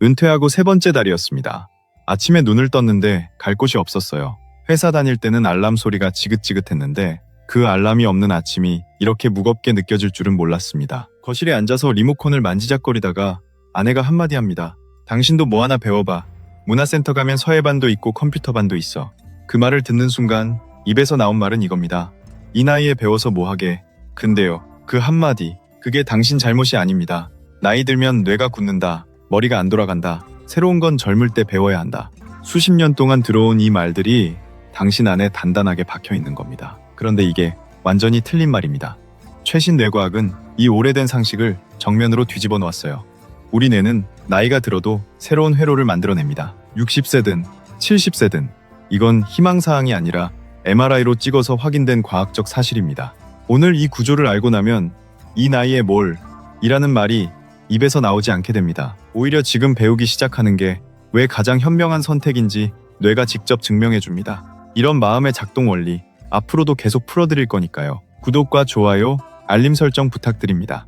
은퇴하고 세 번째 달이었습니다. 아침에 눈을 떴는데 갈 곳이 없었어요. 회사 다닐 때는 알람 소리가 지긋지긋했는데 그 알람이 없는 아침이 이렇게 무겁게 느껴질 줄은 몰랐습니다. 거실에 앉아서 리모컨을 만지작거리다가 아내가 한마디 합니다. 당신도 뭐 하나 배워봐. 문화센터 가면 서예반도 있고 컴퓨터반도 있어. 그 말을 듣는 순간 입에서 나온 말은 이겁니다. 이 나이에 배워서 뭐하게. 근데요, 그 한마디, 그게 당신 잘못이 아닙니다. 나이 들면 뇌가 굳는다. 머리가 안 돌아간다. 새로운 건 젊을 때 배워야 한다. 수십 년 동안 들어온 이 말들이 당신 안에 단단하게 박혀 있는 겁니다. 그런데 이게 완전히 틀린 말입니다. 최신 뇌과학은 이 오래된 상식을 정면으로 뒤집어 놓았어요. 우리 뇌는 나이가 들어도 새로운 회로를 만들어냅니다. 60세든 70세든 이건 희망사항이 아니라 MRI로 찍어서 확인된 과학적 사실입니다. 오늘 이 구조를 알고 나면 이 나이에 뭘 이라는 말이 입에서 나오지 않게 됩니다. 오히려 지금 배우기 시작하는 게 왜 가장 현명한 선택인지 뇌가 직접 증명해 줍니다. 이런 마음의 작동 원리 앞으로도 계속 풀어드릴 거니까요. 구독과 좋아요, 알림 설정 부탁드립니다.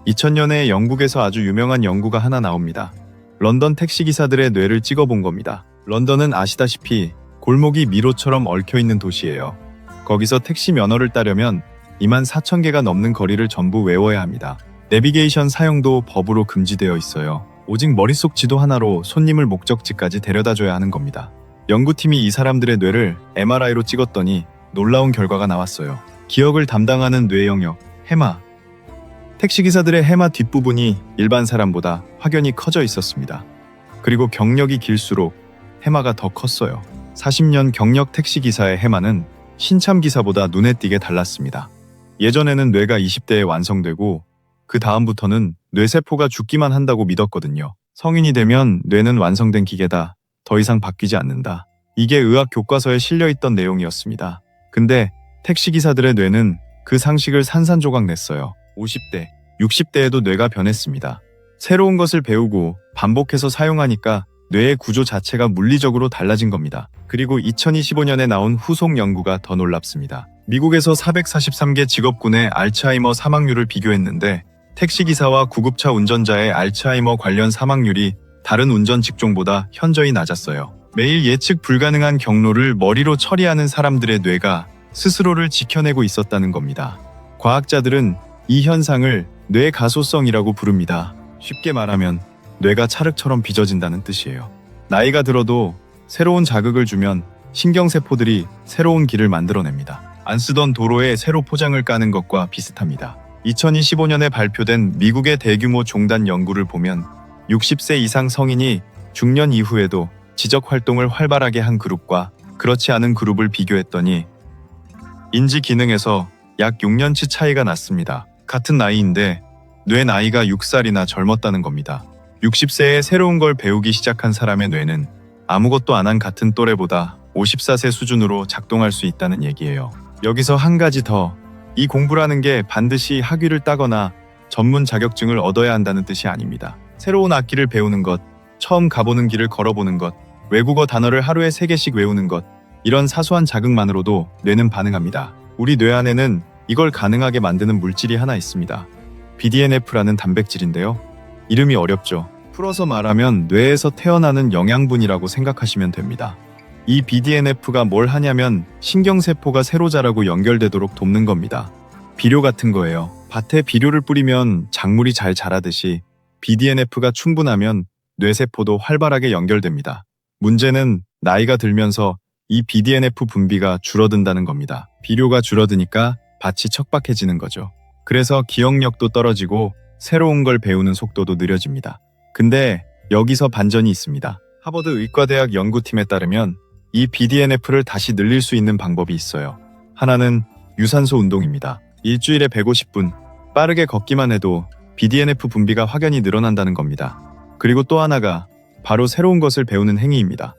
2000년에 영국에서 아주 유명한 연구가 하나 나옵니다. 런던 택시기사들의 뇌를 찍어본 겁니다. 런던은 아시다시피 골목이 미로처럼 얽혀있는 도시예요. 거기서 택시 면허를 따려면 24,000개가 넘는 거리를 전부 외워야 합니다. 내비게이션 사용도 법으로 금지되어 있어요. 오직 머릿속 지도 하나로 손님을 목적지까지 데려다줘야 하는 겁니다. 연구팀이 이 사람들의 뇌를 MRI로 찍었더니 놀라운 결과가 나왔어요. 기억을 담당하는 뇌 영역, 해마. 택시기사들의 해마 뒷부분이 일반 사람보다 확연히 커져 있었습니다. 그리고 경력이 길수록 해마가 더 컸어요. 40년 경력 택시기사의 해마는 신참 기사보다 눈에 띄게 달랐습니다. 예전에는 뇌가 20대에 완성되고 그 다음부터는 뇌세포가 죽기만 한다고 믿었거든요. 성인이 되면 뇌는 완성된 기계다. 더 이상 바뀌지 않는다. 이게 의학 교과서에 실려있던 내용이었습니다. 근데 택시기사들의 뇌는 그 상식을 산산조각 냈어요. 50대, 60대에도 뇌가 변했습니다. 새로운 것을 배우고 반복해서 사용하니까 뇌의 구조 자체가 물리적으로 달라진 겁니다. 그리고 2025년에 나온 후속 연구가 더 놀랍습니다. 미국에서 443개 직업군의 알츠하이머 사망률을 비교했는데 택시기사와 구급차 운전자의 알츠하이머 관련 사망률이 다른 운전 직종보다 현저히 낮았어요. 매일 예측 불가능한 경로를 머리로 처리하는 사람들의 뇌가 스스로를 지켜내고 있었다는 겁니다. 과학자들은 이 현상을 뇌 가소성이라고 부릅니다. 쉽게 말하면 뇌가 찰흙처럼 빚어진다는 뜻이에요. 나이가 들어도 새로운 자극을 주면 신경세포들이 새로운 길을 만들어냅니다. 안 쓰던 도로에 새로 포장을 까는 것과 비슷합니다. 2025년에 발표된 미국의 대규모 종단 연구를 보면 60세 이상 성인이 중년 이후에도 지적 활동을 활발하게 한 그룹과 그렇지 않은 그룹을 비교했더니 인지 기능에서 약 6년치 차이가 났습니다. 같은 나이인데 뇌 나이가 6살이나 젊었다는 겁니다. 60세에 새로운 걸 배우기 시작한 사람의 뇌는 아무것도 안 한 같은 또래보다 54세 수준으로 작동할 수 있다는 얘기예요. 여기서 한 가지 더, 이 공부라는 게 반드시 학위를 따거나 전문 자격증을 얻어야 한다는 뜻이 아닙니다. 새로운 악기를 배우는 것, 처음 가보는 길을 걸어보는 것, 외국어 단어를 하루에 3개씩 외우는 것, 이런 사소한 자극만으로도 뇌는 반응합니다. 우리 뇌 안에는 이걸 가능하게 만드는 물질이 하나 있습니다. BDNF라는 단백질인데요. 이름이 어렵죠. 풀어서 말하면 뇌에서 태어나는 영양분이라고 생각하시면 됩니다. 이 BDNF가 뭘 하냐면 신경세포가 새로 자라고 연결되도록 돕는 겁니다. 비료 같은 거예요. 밭에 비료를 뿌리면 작물이 잘 자라듯이 BDNF가 충분하면 뇌세포도 활발하게 연결됩니다. 문제는 나이가 들면서 이 BDNF 분비가 줄어든다는 겁니다. 비료가 줄어드니까 밭이 척박해지는 거죠. 그래서 기억력도 떨어지고 새로운 걸 배우는 속도도 느려집니다. 근데 여기서 반전이 있습니다. 하버드 의과대학 연구팀에 따르면 이 BDNF를 다시 늘릴 수 있는 방법이 있어요. 하나는 유산소 운동입니다. 일주일에 150분 빠르게 걷기만 해도 BDNF 분비가 확연히 늘어난다는 겁니다. 그리고 또 하나가 바로 새로운 것을 배우는 행위입니다.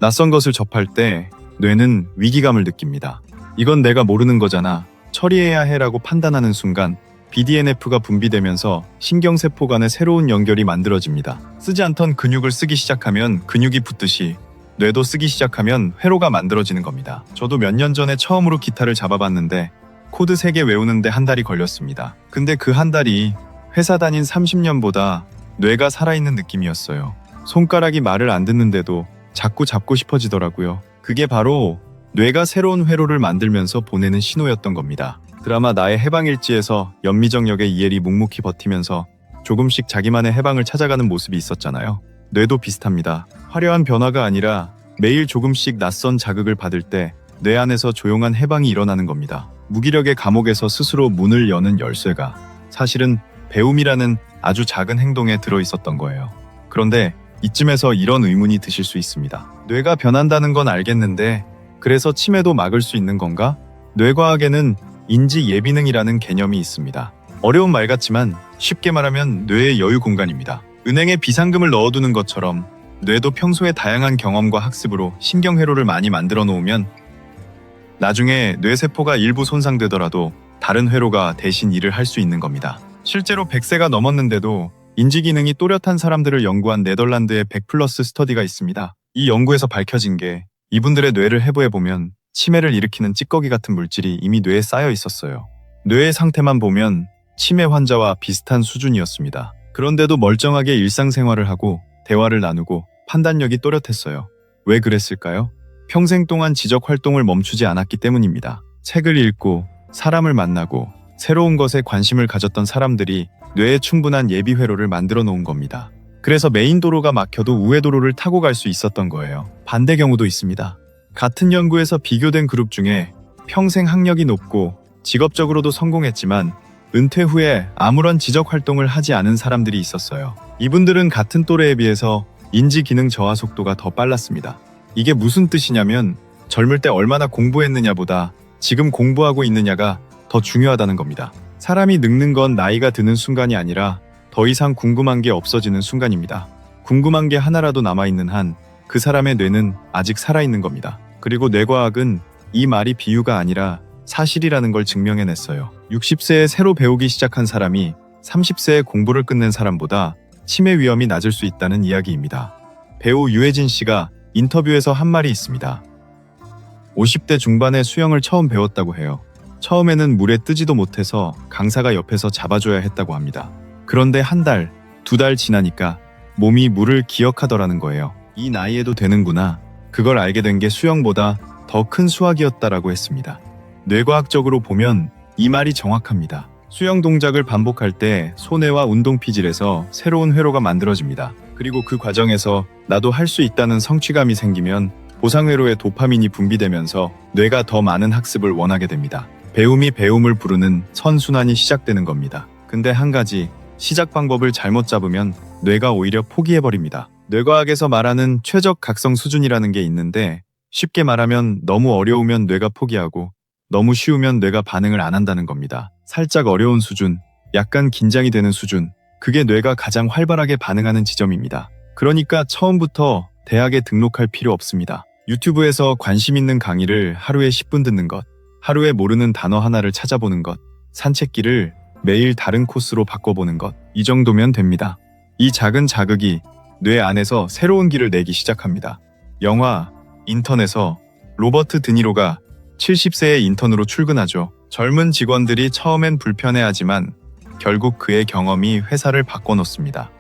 낯선 것을 접할 때 뇌는 위기감을 느낍니다. 이건 내가 모르는 거잖아. 처리해야 해라고 판단하는 순간 BDNF가 분비되면서 신경세포 간의 새로운 연결이 만들어집니다. 쓰지 않던 근육을 쓰기 시작하면 근육이 붙듯이 뇌도 쓰기 시작하면 회로가 만들어지는 겁니다. 저도 몇 년 전에 처음으로 기타를 잡아봤는데 코드 3개 외우는데 한 달이 걸렸습니다. 근데 그 한 달이 회사 다닌 30년보다 뇌가 살아있는 느낌이었어요. 손가락이 말을 안 듣는데도 자꾸 잡고 싶어지더라고요. 그게 바로 뇌가 새로운 회로를 만들면서 보내는 신호였던 겁니다. 드라마 나의 해방일지에서 연미정 역의 이엘이 묵묵히 버티면서 조금씩 자기만의 해방을 찾아가는 모습이 있었잖아요. 뇌도 비슷합니다. 화려한 변화가 아니라 매일 조금씩 낯선 자극을 받을 때 뇌 안에서 조용한 해방이 일어나는 겁니다. 무기력의 감옥에서 스스로 문을 여는 열쇠가 사실은 배움이라는 아주 작은 행동에 들어있었던 거예요. 그런데 이쯤에서 이런 의문이 드실 수 있습니다. 뇌가 변한다는 건 알겠는데 그래서 치매도 막을 수 있는 건가? 뇌과학에는 인지 예비능이라는 개념이 있습니다. 어려운 말 같지만 쉽게 말하면 뇌의 여유 공간입니다. 은행에 비상금을 넣어두는 것처럼 뇌도 평소에 다양한 경험과 학습으로 신경회로를 많이 만들어 놓으면 나중에 뇌세포가 일부 손상되더라도 다른 회로가 대신 일을 할 수 있는 겁니다. 실제로 100세가 넘었는데도 인지기능이 또렷한 사람들을 연구한 네덜란드의 100플러스 스터디가 있습니다. 이 연구에서 밝혀진 게 이분들의 뇌를 해부해보면 치매를 일으키는 찌꺼기 같은 물질이 이미 뇌에 쌓여 있었어요. 뇌의 상태만 보면 치매 환자와 비슷한 수준이었습니다. 그런데도 멀쩡하게 일상생활을 하고 대화를 나누고 판단력이 또렷했어요. 왜 그랬을까요? 평생 동안 지적 활동을 멈추지 않았기 때문입니다. 책을 읽고 사람을 만나고 새로운 것에 관심을 가졌던 사람들이 뇌에 충분한 예비 회로를 만들어 놓은 겁니다. 그래서 메인 도로가 막혀도 우회 도로를 타고 갈 수 있었던 거예요. 반대 경우도 있습니다. 같은 연구에서 비교된 그룹 중에 평생 학력이 높고 직업적으로도 성공했지만 은퇴 후에 아무런 지적 활동을 하지 않은 사람들이 있었어요. 이분들은 같은 또래에 비해서 인지 기능 저하 속도가 더 빨랐습니다. 이게 무슨 뜻이냐면 젊을 때 얼마나 공부했느냐보다 지금 공부하고 있느냐가 더 중요하다는 겁니다. 사람이 늙는 건 나이가 드는 순간이 아니라 더 이상 궁금한 게 없어지는 순간입니다. 궁금한 게 하나라도 남아있는 한 그 사람의 뇌는 아직 살아있는 겁니다. 그리고 뇌과학은 이 말이 비유가 아니라 사실이라는 걸 증명해냈어요. 60세에 새로 배우기 시작한 사람이 30세에 공부를 끝낸 사람보다 치매 위험이 낮을 수 있다는 이야기입니다. 배우 유해진 씨가 인터뷰에서 한 말이 있습니다. 50대 중반에 수영을 처음 배웠다고 해요. 처음에는 물에 뜨지도 못해서 강사가 옆에서 잡아줘야 했다고 합니다. 그런데 한 달, 2달 지나니까 몸이 물을 기억하더라는 거예요. 이 나이에도 되는구나. 그걸 알게 된 게 수영보다 더 큰 수학이었다라고 했습니다. 뇌과학적으로 보면 이 말이 정확합니다. 수영 동작을 반복할 때 손해와 운동 피질에서 새로운 회로가 만들어집니다. 그리고 그 과정에서 나도 할 수 있다는 성취감이 생기면 보상회로의 도파민이 분비되면서 뇌가 더 많은 학습을 원하게 됩니다. 배움이 배움을 부르는 선순환이 시작되는 겁니다. 근데 한 가지, 시작 방법을 잘못 잡으면 뇌가 오히려 포기해버립니다. 뇌과학에서 말하는 최적 각성 수준이라는 게 있는데 쉽게 말하면 너무 어려우면 뇌가 포기하고 너무 쉬우면 뇌가 반응을 안 한다는 겁니다. 살짝 어려운 수준, 약간 긴장이 되는 수준, 그게 뇌가 가장 활발하게 반응하는 지점입니다. 그러니까 처음부터 대학에 등록할 필요 없습니다. 유튜브에서 관심 있는 강의를 하루에 10분 듣는 것, 하루에 모르는 단어 하나를 찾아보는 것, 산책길을 매일 다른 코스로 바꿔보는 것, 이 정도면 됩니다. 이 작은 자극이 뇌 안에서 새로운 길을 내기 시작합니다. 영화 인턴에서 로버트 드니로가 70세의 인턴으로 출근하죠. 젊은 직원들이 처음엔 불편해하지만 결국 그의 경험이 회사를 바꿔놓습니다.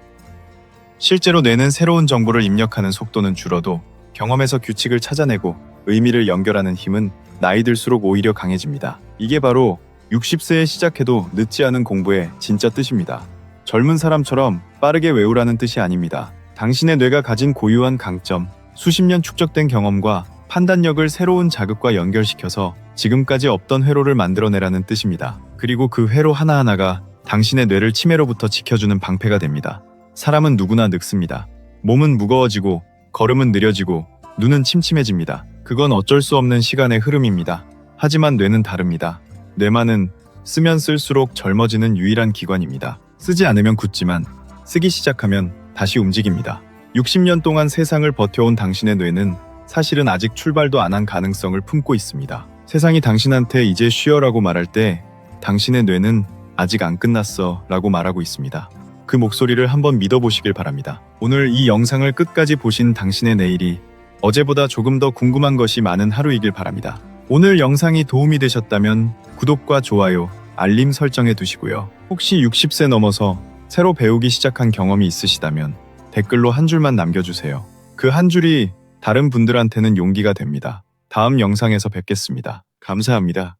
실제로 뇌는 새로운 정보를 입력하는 속도는 줄어도 경험에서 규칙을 찾아내고 의미를 연결하는 힘은 나이 들수록 오히려 강해집니다. 이게 바로 60세에 시작해도 늦지 않은 공부의 진짜 뜻입니다. 젊은 사람처럼 빠르게 외우라는 뜻이 아닙니다. 당신의 뇌가 가진 고유한 강점, 수십 년 축적된 경험과 판단력을 새로운 자극과 연결시켜서 지금까지 없던 회로를 만들어내라는 뜻입니다. 그리고 그 회로 하나하나가 당신의 뇌를 치매로부터 지켜주는 방패가 됩니다. 사람은 누구나 늙습니다. 몸은 무거워지고 걸음은 느려지고 눈은 침침해집니다. 그건 어쩔 수 없는 시간의 흐름입니다. 하지만 뇌는 다릅니다. 뇌만은 쓰면 쓸수록 젊어지는 유일한 기관입니다. 쓰지 않으면 굳지만 쓰기 시작하면 다시 움직입니다. 60년 동안 세상을 버텨온 당신의 뇌는 사실은 아직 출발도 안 한 가능성을 품고 있습니다. 세상이 당신한테 이제 쉬어라고 말할 때 당신의 뇌는 아직 안 끝났어 라고 말하고 있습니다. 그 목소리를 한번 믿어보시길 바랍니다. 오늘 이 영상을 끝까지 보신 당신의 내일이 어제보다 조금 더 궁금한 것이 많은 하루이길 바랍니다. 오늘 영상이 도움이 되셨다면 구독과 좋아요, 알림 설정해 두시고요. 혹시 60세 넘어서 새로 배우기 시작한 경험이 있으시다면 댓글로 한 줄만 남겨주세요. 그 한 줄이 다른 분들한테는 용기가 됩니다. 다음 영상에서 뵙겠습니다. 감사합니다.